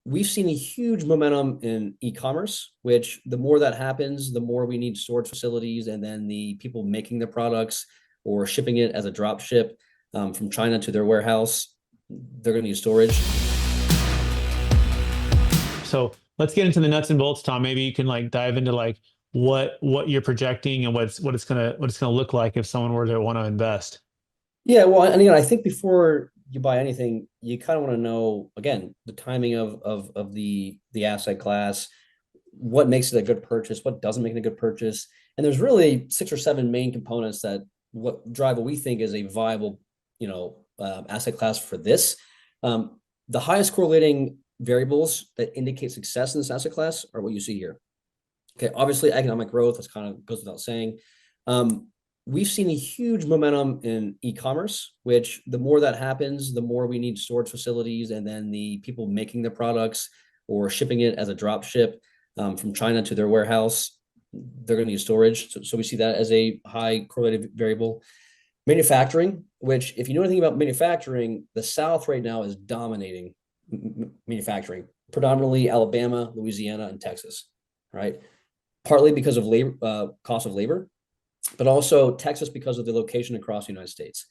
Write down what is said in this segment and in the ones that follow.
we've seen a huge momentum in e-commerce, which the more that happens, the more we need storage facilities, and then the people making the products or shipping it as a drop ship from China to their warehouse, they're going to need storage. So let's get into the nuts and bolts, Tom. Maybe you can dive into what you're projecting and what it's gonna look like if someone were to want to invest. Yeah, well, and again, I think before you buy anything, you kind of want to know again the timing of the asset class, what makes it a good purchase, what doesn't make it a good purchase, and there's really six or seven main components that what drive what we think is a viable, asset class for this. The highest correlating variables that indicate success in this asset class are what you see here. Okay, obviously economic growth, that's kind of goes without saying. Um, we've seen a huge momentum in e-commerce, which the more that happens, the more we need storage facilities, and then the people making the products or shipping it as a drop ship from China to their warehouse, they're going to need storage. So we see that as a high correlated variable. Manufacturing, which if you know anything about manufacturing, the South right now is dominating manufacturing, predominantly Alabama, Louisiana, and Texas, right? Partly because of labor, cost of labor, but also Texas because of the location across the United States.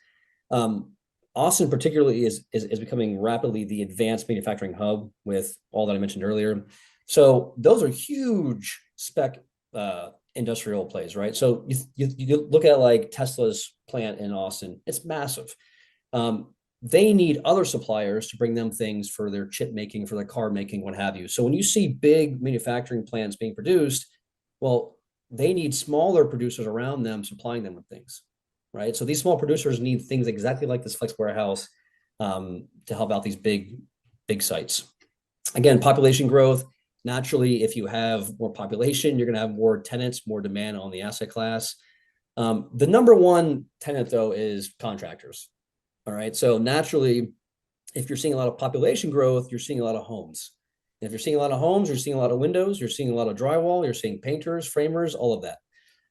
Austin particularly is becoming rapidly the advanced manufacturing hub with all that I mentioned earlier. So those are huge spec industrial plays, right? So you look at like Tesla's plant in Austin, it's massive. They need other suppliers to bring them things for their chip making, for their car making, what have you. So when you see big manufacturing plants being produced, well, they need smaller producers around them supplying them with things, right? So these small producers need things exactly like this flex warehouse to help out these big sites. Again, population growth. Naturally, if you have more population, you're going to have more tenants, more demand on the asset class. The number one tenant, though, is contractors. All right. So naturally, if you're seeing a lot of population growth, you're seeing a lot of homes. And if you're seeing a lot of homes, you're seeing a lot of windows, you're seeing a lot of drywall, you're seeing painters, framers, all of that.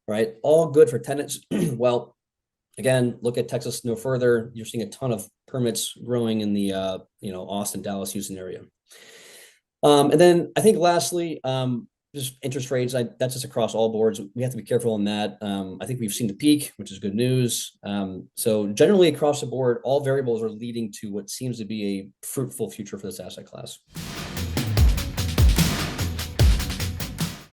Right. All good for tenants. Well, again, look at Texas no further. You're seeing a ton of permits growing in the Austin, Dallas, Houston area. And then I think lastly, just interest rates. That's just across all boards. We have to be careful on that. I think we've seen the peak, which is good news. So generally across the board, all variables are leading to what seems to be a fruitful future for this asset class.